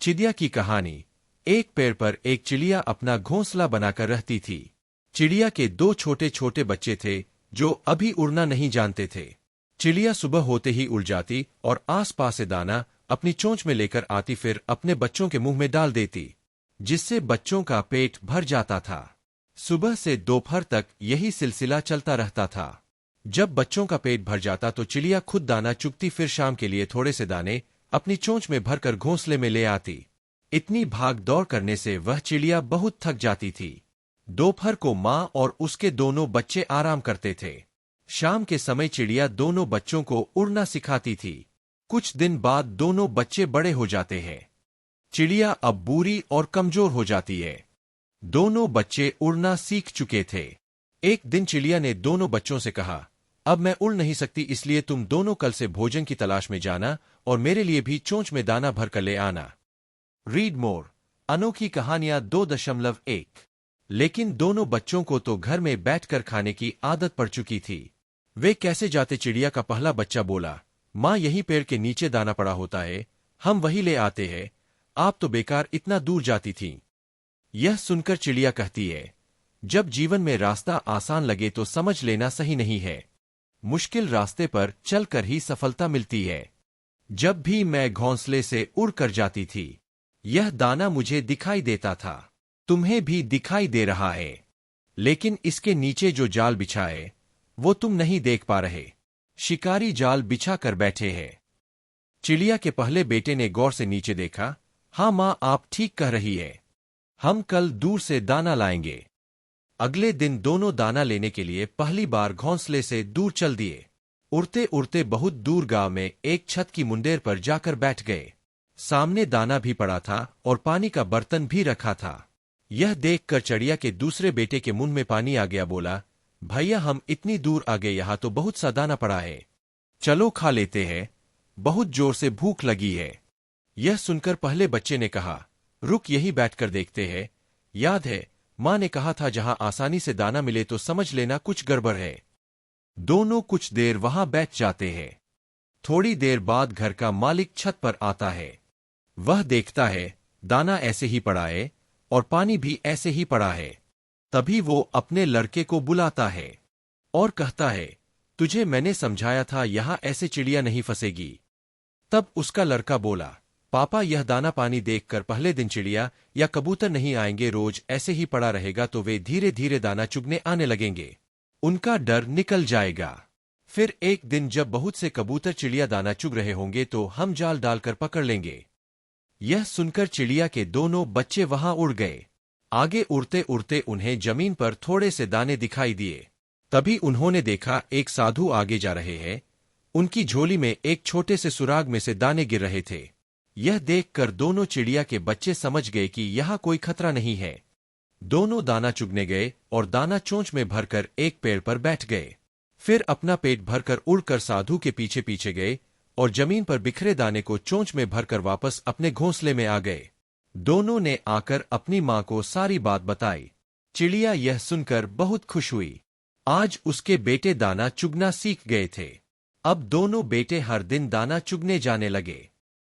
चिड़िया की कहानी। एक पेड़ पर एक चिड़िया अपना घोंसला बनाकर रहती थी। चिड़िया के दो छोटे छोटे बच्चे थे जो अभी उड़ना नहीं जानते थे। चिड़िया सुबह होते ही उड़ जाती और आसपास से दाना अपनी चोंच में लेकर आती, फिर अपने बच्चों के मुंह में डाल देती, जिससे बच्चों का पेट भर जाता था। सुबह से दोपहर तक यही सिलसिला चलता रहता था। जब बच्चों का पेट भर जाता तो चिड़िया खुद दाना चुगती, फिर शाम के लिए थोड़े से दाने अपनी चोंच में भरकर घोंसले में ले आती। इतनी भाग दौड़ करने से वह चिड़िया बहुत थक जाती थी। दोपहर को माँ और उसके दोनों बच्चे आराम करते थे। शाम के समय चिड़िया दोनों बच्चों को उड़ना सिखाती थी। कुछ दिन बाद दोनों बच्चे बड़े हो जाते हैं। चिड़िया अब बूढ़ी और कमजोर हो जाती है। दोनों बच्चे उड़ना सीख चुके थे। एक दिन चिड़िया ने दोनों बच्चों से कहा, अब मैं उड़ नहीं सकती, इसलिए तुम दोनों कल से भोजन की तलाश में जाना और मेरे लिए भी चोंच में दाना भर कर ले आना। Read more. अनोखी कहानियां 2.1। लेकिन दोनों बच्चों को तो घर में बैठकर खाने की आदत पड़ चुकी थी। वे कैसे जाते? चिड़िया का पहला बच्चा बोला, माँ यहीं पेड़ के नीचे दाना पड़ा होता है, हम वही ले आते हैं। आप तो बेकार इतना दूर जाती थीं। यह सुनकर चिड़िया कहती है, जब जीवन में रास्ता आसान लगे तो समझ लेना सही नहीं है। मुश्किल रास्ते पर चलकर ही सफलता मिलती है। जब भी मैं घोंसले से उड़ कर जाती थी, यह दाना मुझे दिखाई देता था। तुम्हें भी दिखाई दे रहा है, लेकिन इसके नीचे जो जाल बिछा है वो तुम नहीं देख पा रहे। शिकारी जाल बिछा कर बैठे हैं। चिड़िया के पहले बेटे ने गौर से नीचे देखा। हाँ माँ, आप ठीक कह रही है, हम कल दूर से दाना लाएंगे। अगले दिन दोनों दाना लेने के लिए पहली बार घोंसले से दूर चल दिए। उड़ते उड़ते बहुत दूर गांव में एक छत की मुंडेर पर जाकर बैठ गए। सामने दाना भी पड़ा था और पानी का बर्तन भी रखा था। यह देखकर चिड़िया के दूसरे बेटे के मुंह में पानी आ गया। बोला, भैया हम इतनी दूर आ गए, यहाँ तो बहुत सा दाना पड़ा है, चलो खा लेते हैं, बहुत जोर से भूख लगी है। यह सुनकर पहले बच्चे ने कहा, रुक यहीं बैठकर देखते हैं। याद है माँ ने कहा था जहां आसानी से दाना मिले तो समझ लेना कुछ गड़बड़ है। दोनों कुछ देर वहां बैठ जाते हैं। थोड़ी देर बाद घर का मालिक छत पर आता है। वह देखता है दाना ऐसे ही पड़ा है और पानी भी ऐसे ही पड़ा है। तभी वो अपने लड़के को बुलाता है और कहता है, तुझे मैंने समझाया था यहां ऐसे चिड़िया नहीं फंसेगी। तब उसका लड़का बोला, पापा यह दाना पानी देखकर पहले दिन चिड़िया या कबूतर नहीं आएंगे, रोज ऐसे ही पड़ा रहेगा तो वे धीरे धीरे दाना चुगने आने लगेंगे, उनका डर निकल जाएगा। फिर एक दिन जब बहुत से कबूतर चिड़िया दाना चुग रहे होंगे तो हम जाल डालकर पकड़ लेंगे। यह सुनकर चिड़िया के दोनों बच्चे वहां उड़ गए। आगे उड़ते उड़ते उन्हें जमीन पर थोड़े से दाने दिखाई दिए। तभी उन्होंने देखा एक साधु आगे जा रहे हैं। उनकी झोली में एक छोटे से सुराग में से दाने गिर रहे थे। यह देखकर दोनों चिड़िया के बच्चे समझ गए कि यहाँ कोई खतरा नहीं है। दोनों दाना चुगने गए और दाना चोंच में भरकर एक पेड़ पर बैठ गए। फिर अपना पेट भरकर उड़कर साधु के पीछे पीछे गए और जमीन पर बिखरे दाने को चोंच में भरकर वापस अपने घोंसले में आ गए। दोनों ने आकर अपनी माँ को सारी बात बताई। चिड़िया यह सुनकर बहुत खुश हुई। आज उसके बेटे दाना चुगना सीख गए थे। अब दोनों बेटे हर दिन दाना चुगने जाने लगे।